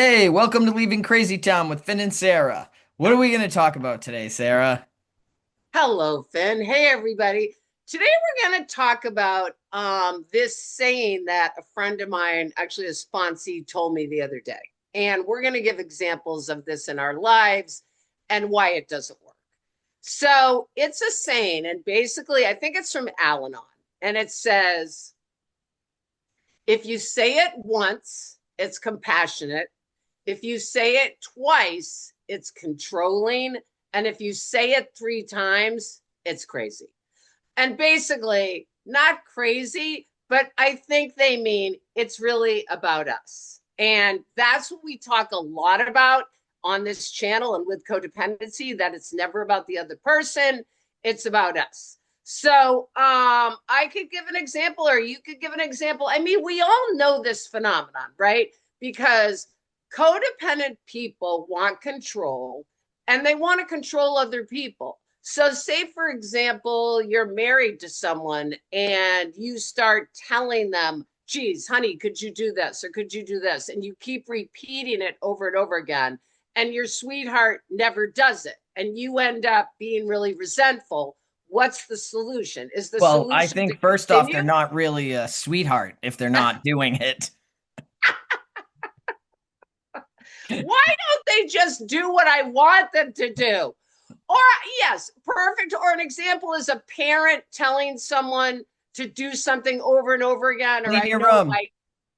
Hey, welcome to Leaving Crazy Town with Finn and Sarah. What are we going to talk about today, Sarah? Hello, Finn. Hey, everybody. Today we're going to talk about this saying that a friend of mine, actually a sponsee, told me the other day. And we're going to give examples of this in our lives and why it doesn't work. So it's a saying, and basically, I think it's from Al Anon, and it says, if you say it once, it's compassionate. If you say it twice, it's controlling. And if you say it three times, it's crazy. And basically, not crazy, but I think they mean it's really about us. And that's what we talk a lot about on this channel and with codependency, that it's never about the other person, it's about us. So I could give an example, or you could give an example. I mean, we all know this phenomenon, right? Because codependent people want control and they want to control other people. So, say, for example, you're married to someone and you start telling them, geez, honey, could you do this? Or could you do this? And you keep repeating it over and over again. And your sweetheart never does it. And you end up being really resentful. What's the solution? Is the Well, I solution to think first off, they're continue? not really a sweetheart if they're not doing it. Why don't they just do what I want them to do? Or, yes, perfect. Or an example is a parent telling someone to do something over and over again. Or Clean I your know room. my,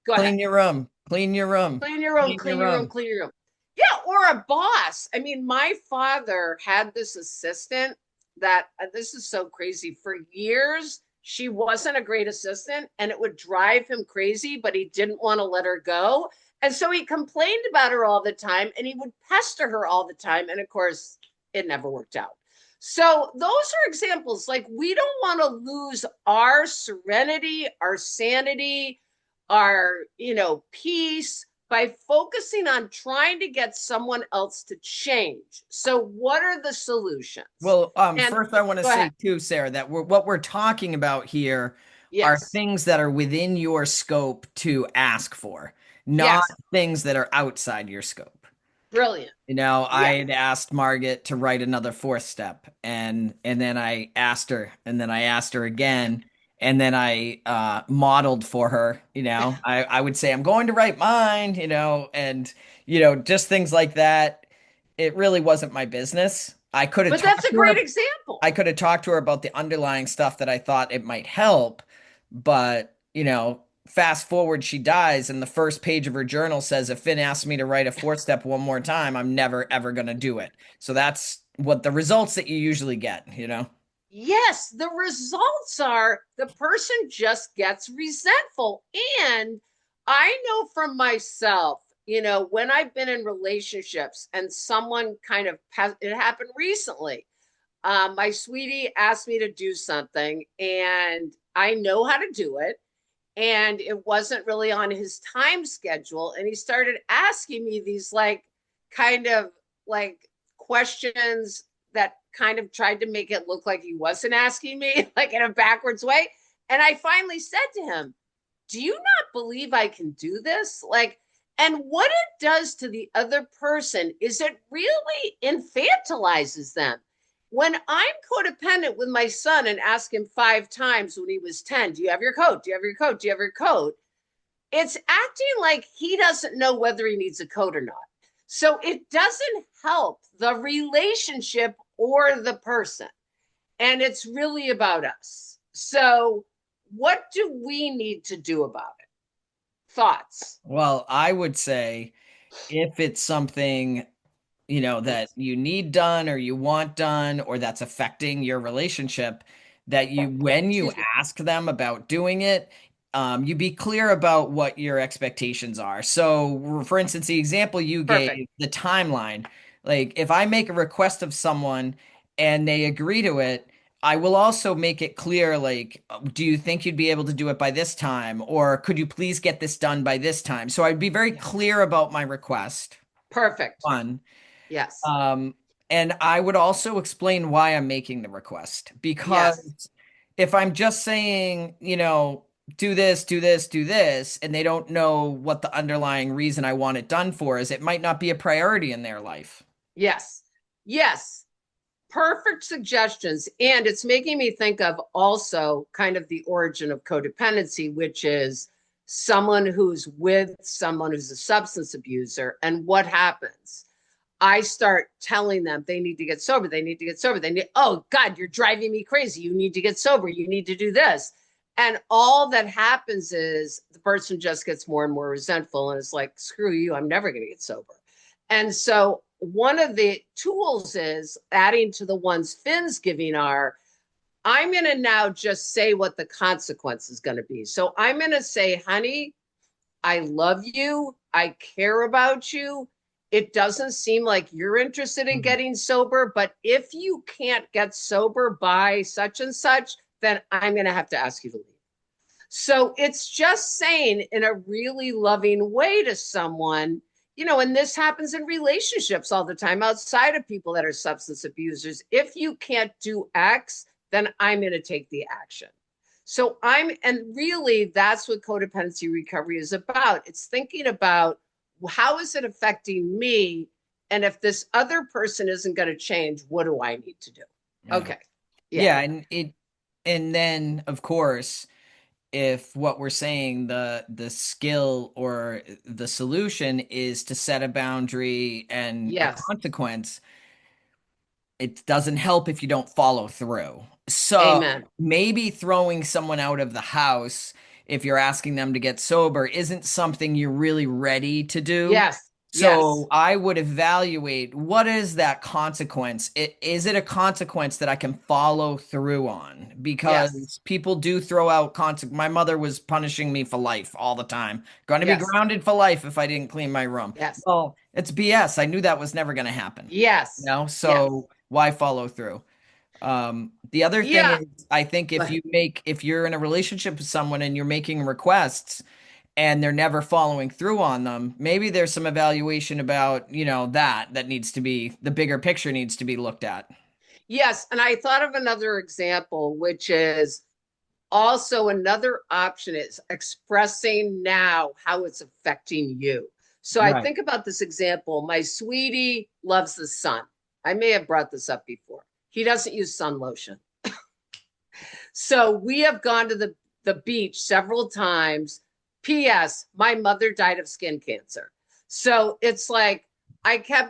go ahead, Clean your room. Clean your room. clean your room, Clean your clean your room, room. clean your room. Yeah, or a boss. I mean, my father had this assistant that this is so crazy. For years, she wasn't a great assistant and it would drive him crazy, but he didn't want to let her go. And so he complained about her all the time and he would pester her all the time. And of course, it never worked out. So those are examples. Like, we don't want to lose our serenity, our sanity, our, peace by focusing on trying to get someone else to change. So what are the solutions? Well, And first I want to go ahead. say too, Sarah, that what we're talking about here are Yes. things that are within your scope to ask for, not Yes. things that are outside your scope. Brilliant. I Yeah. had asked Margaret to write another fourth step, and then I asked her, and then I asked her again, and then I modeled for her. I would say I'm going to write mine, and just things like that. It really wasn't my business. But that's a great example. I could have talked to her about the underlying stuff that I thought it might help, but fast forward, she dies, and the first page of her journal says, if Finn asks me to write a fourth step one more time, I'm never ever gonna do it. So that's what the results that you usually get. Yes, the results are the person just gets resentful. And I know from myself, when I've been in relationships and someone kind of, it happened recently. My sweetie asked me to do something and I know how to do it. And it wasn't really on his time schedule. And he started asking me these kind of like questions that kind of tried to make it look like he wasn't asking me, like in a backwards way. And I finally said to him, do you not believe I can do this? And what it does to the other person is it really infantilizes them. When I'm codependent with my son and ask him 5 times when he was 10, do you have your coat? Do you have your coat? Do you have your coat? It's acting like he doesn't know whether he needs a coat or not. So it doesn't help the relationship or the person. And it's really about us. So, what do we need to do about it? Thoughts? Well, I would say if it's something that you need done or you want done or that's affecting your relationship, that when you Excuse me. ask them about doing it, you be clear about what your expectations are. So, for instance, the example you Perfect. gave, the timeline, like if I make a request of someone and they agree to it, I will also make it clear, like, do you think you'd be able to do it by this time? Or could you please get this done by this time? So I'd be very clear about my request. Perfect. One. Yes. Um, and I would also explain why I'm making the request Yes. because if I'm just saying, do this, do this, do this, and they don't know what the underlying reason I want it done for is, it might not be a priority in their life. Yes. Yes. Perfect suggestions. And it's making me think of also kind of the origin of codependency, which is someone who's with someone who's a substance abuser. And what happens? I start telling them they need to get sober. They need to get sober. Oh God, you're driving me crazy. You need to get sober. You need to do this. And all that happens is the person just gets more and more resentful and it's like, screw you, I'm never going to get sober. And so one of the tools is adding to the ones Finn's giving are, I'm going to now just say what the consequence is going to be. So I'm going to say, honey, I love you. I care about you. It doesn't seem like you're interested in Mhm. getting sober, but if you can't get sober by such and such, then I'm going to have to ask you to leave. So it's just saying in a really loving way to someone, and this happens in relationships all the time outside of people that are substance abusers. If you can't do X, then I'm going to take the action. And really that's what codependency recovery is about. It's thinking about how is it affecting me? And if this other person isn't going to change, what do I need to do? Yeah. Okay. Yeah. Yeah, and then of course, if what we're saying, the skill or the solution is to set a boundary and a Yes. consequence, it doesn't help if you don't follow through. So Amen. maybe throwing someone out of the house, if you're asking them to get sober, isn't something you're really ready to do. Yes. So Yes. I would evaluate, what is that consequence? Is it a consequence that I can follow through on? Yes. Because people do throw out consequence. My mother was punishing me for life all the time. Going to be Yes. grounded for life if I didn't clean my room. Yes. Well, it's BS. I knew that was never going to happen. Yes. Yes. So why follow through? The other thing Yeah. is, I think Go if ahead. if you're in a relationship with someone and you're making requests and they're never following through on them, maybe there's some evaluation about, that needs to be, the bigger picture needs to be looked at. Yes. And I thought of another example, which is also another option is expressing now how it's affecting you. So I Right. think about this example. My sweetie loves the sun. I may have brought this up before. He doesn't use sun lotion. So we have gone to the beach several times. P.S. My mother died of skin cancer. So it's like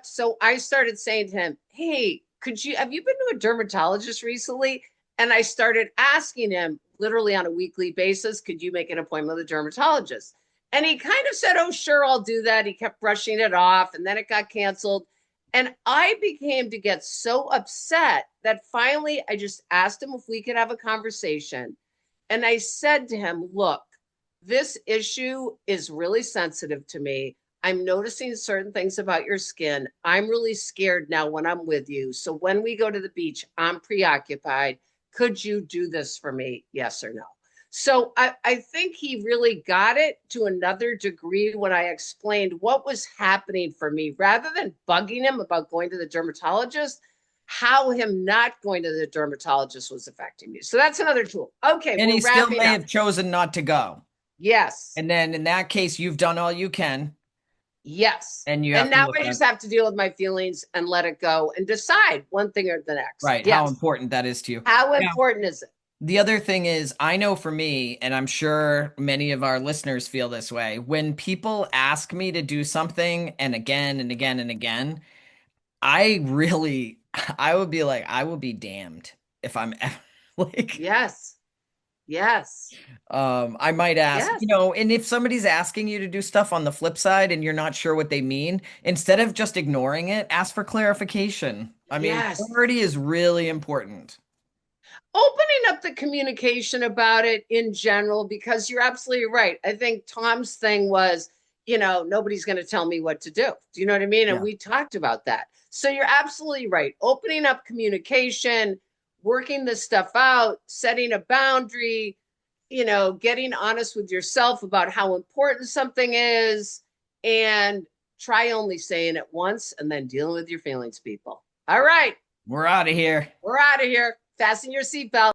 so I started saying to him, hey, have you been to a dermatologist recently? And I started asking him literally on a weekly basis, could you make an appointment with a dermatologist? And he kind of said, oh, sure, I'll do that. He kept brushing it off and then it got canceled. And I became to get so upset that finally I just asked him if we could have a conversation. And I said to him, look, this issue is really sensitive to me. I'm noticing certain things about your skin. I'm really scared now when I'm with you. So when we go to the beach, I'm preoccupied. Could you do this for me? Yes or no? So I think he really got it to another degree when I explained what was happening for me rather than bugging him about going to the dermatologist, how him not going to the dermatologist was affecting me. So that's another tool. Okay, And we're he still wrapping may up. have chosen not to go. Yes. And then in that case, you've done all you can, Yes. and you And have to now look I at, just have to deal with my feelings and let it go and decide one thing or the next. right, how Yes. important that is to you. How Now, important is it? the other thing is, I know for me, and I'm sure many of our listeners feel this way, when people ask me to do something and again and again and again, I really, I would be like, I will be damned if I'm like, Yes. Yes. I might ask, Yes. and if somebody's asking you to do stuff on the flip side and you're not sure what they mean, instead of just ignoring it, ask for clarification. I mean, Yes. clarity is really important. Opening up the communication about it in general, because you're absolutely right. I think Tom's thing was, nobody's going to tell me what to do. Do you know what I mean? And Yeah. we talked about that. So you're absolutely right. Opening up communication, working this stuff out, setting a boundary, getting honest with yourself about how important something is, and try only saying it once and then dealing with your feelings, people. All right, We're out of here. we're out of here. Fasten your seatbelt.